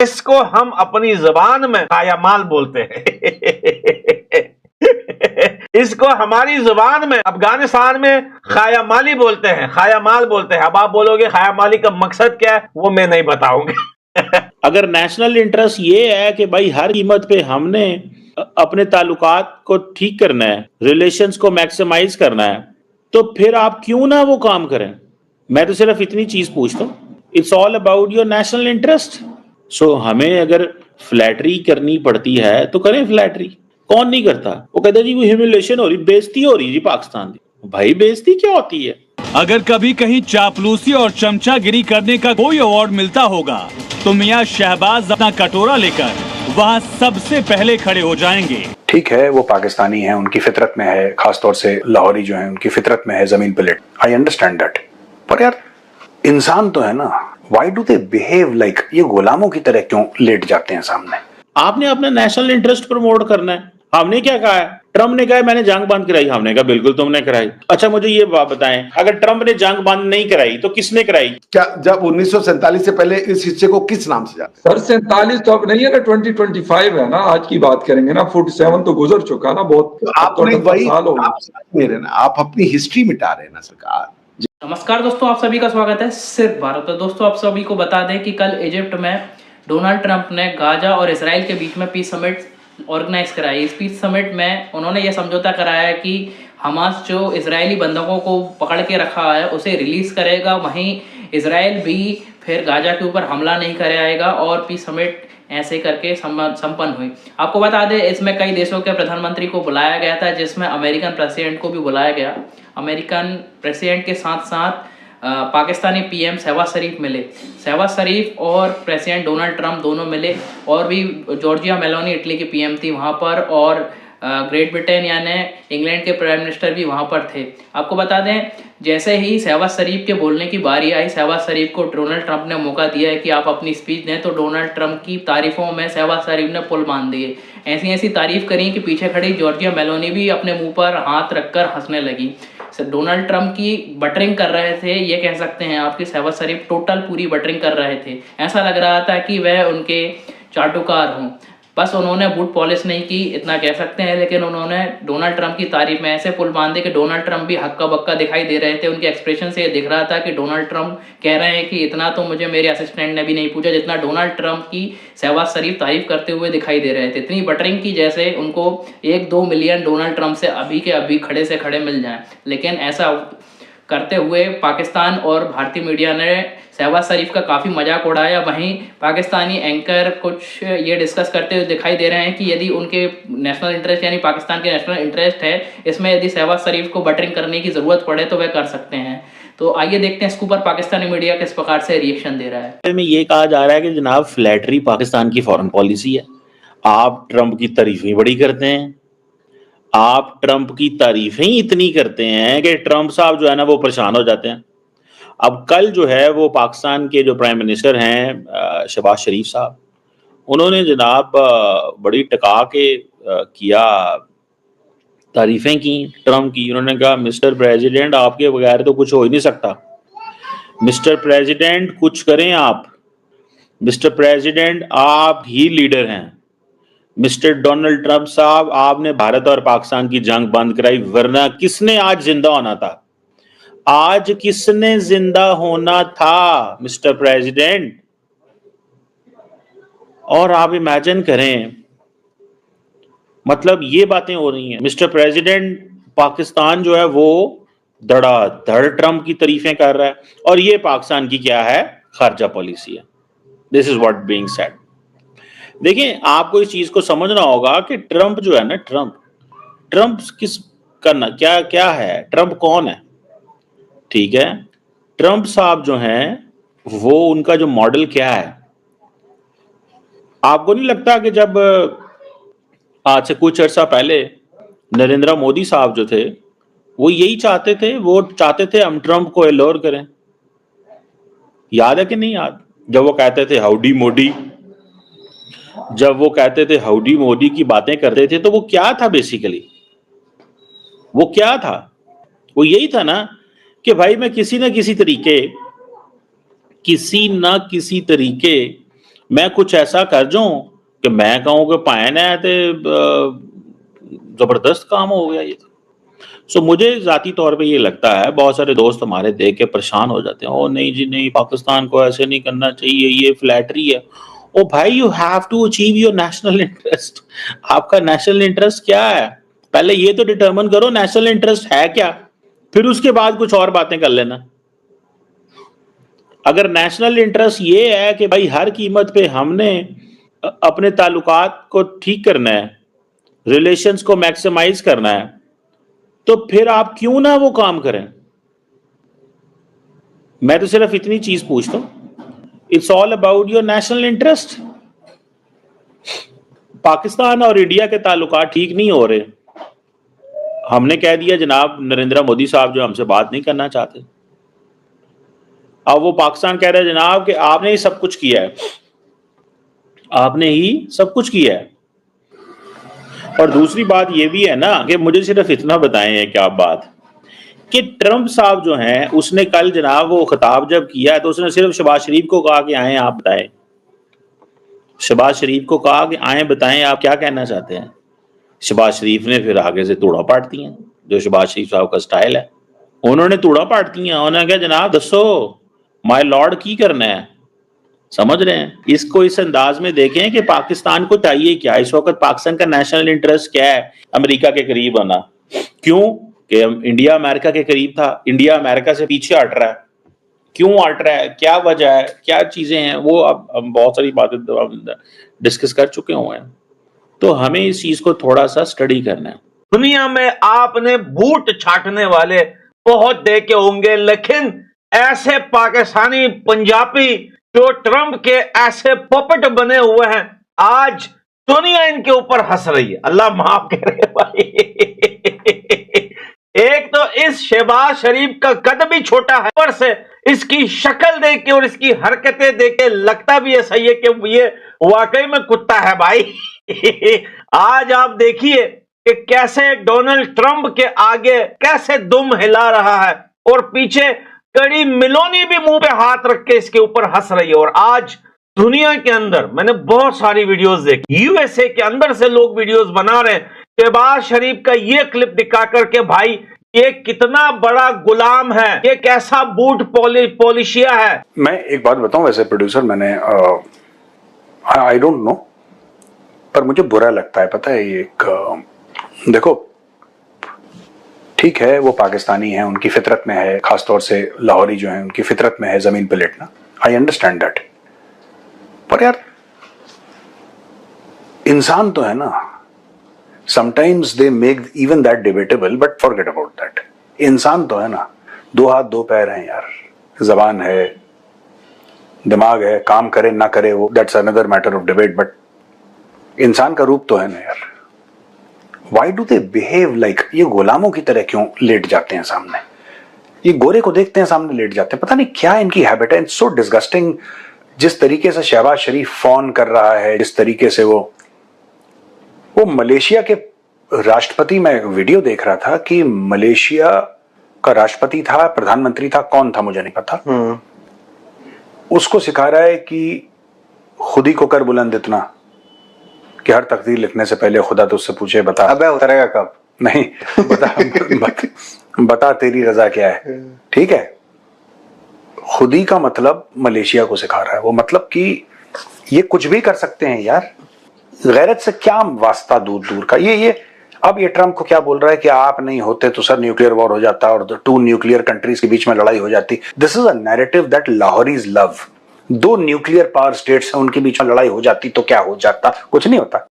इसको हम अपनी जबान में खायामाल बोलते हैं। इसको हमारी जुबान में अफगानिस्तान में खायामाली बोलते हैं, खायामाल बोलते हैं। अब आप बोलोगे खायामाली का मकसद क्या है, वो मैं नहीं बताऊंगा। अगर नेशनल इंटरेस्ट ये है कि भाई हर कीमत पे हमने अपने ताल्लुकात को ठीक करना है, रिलेशंस को मैक्सिमाइज करना है, तो फिर आप क्यों ना वो काम करें। मैं तो सिर्फ इतनी चीज पूछता हूँ, it's all about your national interest. So हमें अगर फ्लैटरी करनी पड़ती है तो करें फ्लैटरी, कौन नहीं करता। वो कहते जी वो ह्यूमिलेशन हो रही, बेइज्जती हो रही जी पाकिस्तान की। भाई बेइज्जती क्या होती है? अगर कभी कहीं चापलूसी और चमचागिरी करने का कोई अवार्ड मिलता होगा तो मियां शहबाज अपना कटोरा लेकर वहां सबसे पहले खड़े हो जाएंगे। ठीक है, वो पाकिस्तानी हैं, उनकी फितरत में है, खासतौर से लाहौरी जो हैं उनकी फितरत में है जमीन पे लेट। आई अंडरस्टैंड दैट, पर यार इंसान तो है ना, why do they behave like ये गुलामों की तरह क्यों लेट जाते हैं सामने? आपने अपना नेशनल इंटरेस्ट प्रमोट करना है। हमने क्या कहा है? ट्रम्प ने कहा है मैंने जंग बंद कराई, हमने कहा बिल्कुल तुमने कराई। अच्छा मुझे ये बात बताएं, अगर ट्रम्प ने जंग बंद नहीं कराई तो किसने कराई? क्या जब 1947 से पहले इस हिस्से को किस नाम से जाते? सर 47 तो अब नहीं है ना, 2025 है ना, आज की बात करेंगे ना, 47 तो गुजर चुका ना, बहुत तो आपने वही साल हो मेरे ना, आप अपनी हिस्ट्री मिटा रहे हैं ना सरकार। नमस्कार दोस्तों, आप सभी का स्वागत है सिर्फ भारत में। दोस्तों आप सभी को बता दें कि कल इजिप्ट में डोनाल्ड ट्रंप ने गाजा और इसराइल के बीच में पीस समिट ऑर्गेनाइज कराई। इस पीस समिट में उन्होंने ये समझौता कराया है कि हमास जो इजरायली बंधकों को पकड़ के रखा है उसे रिलीज करेगा, वहीं इसराइल भी फिर गाजा के ऊपर हमला नहीं कराएगा, और पीस समिट ऐसे करके संपन्न हुई। आपको बता दें इसमें कई देशों के प्रधानमंत्री को बुलाया गया था, जिसमें अमेरिकन प्रेसिडेंट को भी बुलाया गया। अमेरिकन प्रेसिडेंट के साथ साथ पाकिस्तानी पीएम शहबाज शरीफ मिले। शहबाज शरीफ और प्रेसिडेंट डोनाल्ड ट्रंप दोनों मिले, और भी जॉर्जिया मेलोनी इटली की पीएम थी वहाँ पर, और ग्रेट ब्रिटेन यानी इंग्लैंड के प्राइम मिनिस्टर भी वहाँ पर थे। आपको बता दें जैसे ही शहबाज शरीफ के बोलने की बारी आई, शहबाज शरीफ को डोनाल्ड ट्रंप ने मौका दिया है कि आप अपनी स्पीच दें, तो डोनाल्ड ट्रंप की तारीफों में शहबाज शरीफ ने पुल बांध दिए। ऐसी ऐसी तारीफ करी कि पीछे खड़ी जॉर्जिया मेलोनी भी अपने मुंह पर हाथ रखकर हंसने लगी। डोनाल्ड ट्रंप की बटरिंग कर रहे थे, ये कह सकते हैं आपकी शहबाज शरीफ टोटल पूरी बटरिंग कर रहे थे। ऐसा लग रहा था कि वह उनके चाटुकार हों। बस उन्होंने बूट पॉलिश नहीं की, इतना कह सकते हैं, लेकिन उन्होंने डोनाल्ड ट्रंप की तारीफ में ऐसे पुल बांधे कि डोनाल्ड ट्रंप भी हक्का बक्का दिखाई दे रहे थे। उनके एक्सप्रेशन से ये दिख रहा था कि डोनाल्ड ट्रंप कह रहे हैं कि इतना तो मुझे मेरे असिस्टेंट ने भी नहीं पूछा जितना डोनाल्ड ट्रंप की शहबाज शरीफ तारीफ करते हुए दिखाई दे रहे थे। इतनी बटरिंग की जैसे उनको 1-2 मिलियन डोनाल्ड ट्रंप से अभी के अभी खड़े से खड़े मिल जाएं। लेकिन ऐसा करते हुए पाकिस्तान और भारतीय मीडिया ने शहबाज शरीफ का काफ़ी मजाक उड़ाया। वहीं पाकिस्तानी एंकर कुछ ये डिस्कस करते हुए दिखाई दे रहे हैं कि यदि उनके नेशनल इंटरेस्ट यानी पाकिस्तान के नेशनल इंटरेस्ट है इसमें, यदि शहबाज शरीफ को बटरिंग करने की ज़रूरत पड़े तो वह कर सकते हैं। तो आइए देखते हैं इसके ऊपर पाकिस्तानी मीडिया किस प्रकार से रिएक्शन दे रहा है। में ये कहा जा रहा है कि जनाब फ्लैटरी पाकिस्तान की फॉरेन पॉलिसी है। आप ट्रंप की तारीफें बड़ी करते हैं, आप ट्रंप की तारीफें ही इतनी करते हैं कि ट्रंप साहब जो है ना वो परेशान हो जाते हैं। अब कल जो है वो पाकिस्तान के जो प्राइम मिनिस्टर हैं शहबाज शरीफ साहब, उन्होंने जनाब बड़ी टका के किया, तारीफें की ट्रंप की। उन्होंने कहा मिस्टर प्रेसिडेंट आपके बगैर तो कुछ हो ही नहीं सकता, मिस्टर प्रेसिडेंट कुछ करें आप, मिस्टर प्रेसिडेंट आप ही लीडर हैं, मिस्टर डोनाल्ड ट्रंप साहब आपने भारत और पाकिस्तान की जंग बंद कराई, वरना किसने आज जिंदा होना था? आज किसने जिंदा होना था मिस्टर प्रेसिडेंट? और आप इमेजिन करें, मतलब ये बातें हो रही हैं। मिस्टर प्रेसिडेंट पाकिस्तान जो है वो धड़ाधड़ ट्रंप की तारीफें कर रहा है, और ये पाकिस्तान की क्या है, खारजा पॉलिसी है। This is what being said. देखिए आपको इस चीज को समझना होगा कि ट्रंप जो है ना, ट्रंप किस करना क्या क्या है, ट्रंप कौन है? ठीक है, ट्रंप साहब जो हैं वो उनका जो मॉडल क्या है? आपको नहीं लगता कि जब आज से कुछ अर्सा पहले नरेंद्र मोदी साहब जो थे वो यही चाहते थे, वो चाहते थे हम ट्रंप को एलोर करें? याद है कि नहीं याद? जब वो कहते थे हाउडी मोदी, जब वो कहते थे हाउडी मोदी की बातें करते थे, तो वो क्या था बेसिकली? वो क्या था? वो यही था ना कि भाई मैं किसी ना किसी तरीके मैं कुछ ऐसा कर जाऊं कि मैं कहूं कि पायन है तो जबरदस्त काम हो गया ये। सो मुझे जाती तौर पे ये लगता है, बहुत सारे दोस्त हमारे देख के परेशान हो जाते हैं, ओ नहीं जी नहीं, पाकिस्तान को ऐसे नहीं करना चाहिए, ये फ्लैटरी है। ओ भाई, you have to achieve your national interest. आपका नेशनल इंटरेस्ट क्या है, पहले ये तो डिटरमिन करो नेशनल इंटरेस्ट है क्या, फिर उसके बाद कुछ और बातें कर लेना। अगर नेशनल इंटरेस्ट ये है कि भाई हर कीमत पे हमने अपने ताल्लुकात को ठीक करना है, रिलेशंस को मैक्सिमाइज करना है, तो फिर आप क्यों ना वो काम करें। मैं तो सिर्फ इतनी चीज पूछता हूं, it's all about your national interest. Pakistan और इंडिया के ताल्लुकात ठीक नहीं हो रहे, हमने कह दिया जनाब नरेंद्र मोदी साहब जो हमसे बात नहीं करना चाहते। अब वो पाकिस्तान कह रहे हैं जनाब कि आपने ही सब कुछ किया है, आपने ही सब कुछ किया है। और दूसरी बात ये भी है ना कि मुझे सिर्फ इतना बताएं है क्या बात कि ट्रंप साहब जो हैं, उसने कल जनाब वो खिताब जब किया तो उसने सिर्फ शहबाज शरीफ को कहा कि आए आप बताएं, शहबाज शरीफ को कहा कि आए बताएं आप क्या कहना चाहते हैं। शहबाज शरीफ ने फिर आगे से तूड़ा पाट दिया, जो शहबाज शरीफ साहब का स्टाइल है, उन्होंने तूड़ा पाट दिया। उन्होंने कहा जनाब दसो माय लॉर्ड की करना है, समझ रहे हैं। इसको इस अंदाज में देखें कि पाकिस्तान को चाहिए क्या इस वक्त, पाकिस्तान का नेशनल इंटरेस्ट क्या है, अमेरिका के करीब आना। क्यों कि इंडिया अमेरिका के करीब था, इंडिया अमेरिका से पीछे हट रहा है, क्यों हट रहा है, क्या वजह है, क्या चीजें हैं, वो अब बहुत सारी बातें डिस्कस कर चुके हुए हैं। तो हमें इस चीज को थोड़ा सा स्टडी करना है। दुनिया में आपने बूट छाटने वाले बहुत देखे होंगे, लेकिन ऐसे पाकिस्तानी पंजाबी जो ट्रंप के ऐसे पपेट बने हुए हैं, आज दुनिया इनके ऊपर हंस रही है। अल्लाह माफ करे भाई। एक तो इस शहबाज शरीफ का कद भी छोटा है, ऊपर से इसकी शक्ल देख के और इसकी हरकतें देख के लगता भी ऐसा ही है कि ये वाकई में कुत्ता है भाई। आज आप देखिए कि कैसे डोनाल्ड ट्रंप के आगे कैसे दुम हिला रहा है और पीछे कड़ी मिलोनी भी मुंह पे हाथ रख के इसके ऊपर हंस रही है। और आज दुनिया के अंदर मैंने बहुत सारी वीडियोस देखी, यूएसए के अंदर से लोग वीडियोस बना रहे हैं शहबाज शरीफ का ये क्लिप दिखा करके, भाई ये कितना बड़ा गुलाम है, ये कैसा बूट पॉलिशिया है। मैं एक बात बताऊं, वैसे प्रोड्यूसर मैंने आई डोंट नो, पर मुझे बुरा लगता है, पता है। ये देखो ठीक है, वो पाकिस्तानी हैं, उनकी फितरत में है, खासतौर से लाहौरी जो हैं उनकी फितरत में है जमीन पे लेटना, आई अंडरस्टैंड दैट। पर यार इंसान तो है ना, sometimes they make even that debatable, but forget about that. इंसान तो है ना, दो हाथ दो पैर हैं यार, जबान है, दिमाग है, काम करे ना करे वो that's another matter of debate, but इंसान का रूप तो है ना यार। Why do they behave like, ये गुलामों की तरह क्यों लेट जाते हैं सामने, ये गोरे को देखते हैं सामने लेट जाते हैं, पता नहीं क्या इनकी हैबिट है, सो डिस्गस्टिंग। जिस तरीके से शहबाज शरीफ फोन कर रहा है, जिस तरीके से वो मलेशिया के राष्ट्रपति, मैं एक वीडियो देख रहा था कि मलेशिया का राष्ट्रपति था, प्रधानमंत्री था, कौन था मुझे नहीं पता, उसको सिखा रहा है कि खुद ही को कर बुलंद इतना कि हर तकदीर लिखने से पहले खुदा तो उससे पूछे बता अबे उतरेगा कब, नहीं बता तेरी रजा क्या है। ठीक है, खुदी का मतलब मलेशिया को सिखा रहा है वो, मतलब कि ये कुछ भी कर सकते हैं यार, गैरत से क्या वास्ता दूर दूर का। ये अब ये ट्रंप को क्या बोल रहा है कि आप नहीं होते तो सर न्यूक्लियर वॉर हो जाता और 2 न्यूक्लियर कंट्रीज के बीच में लड़ाई हो जाती। This is a narrative that Lahoris love. 2 nuclear power states हैं, उनके बीच में लड़ाई हो जाती तो क्या हो जाता, कुछ नहीं होता।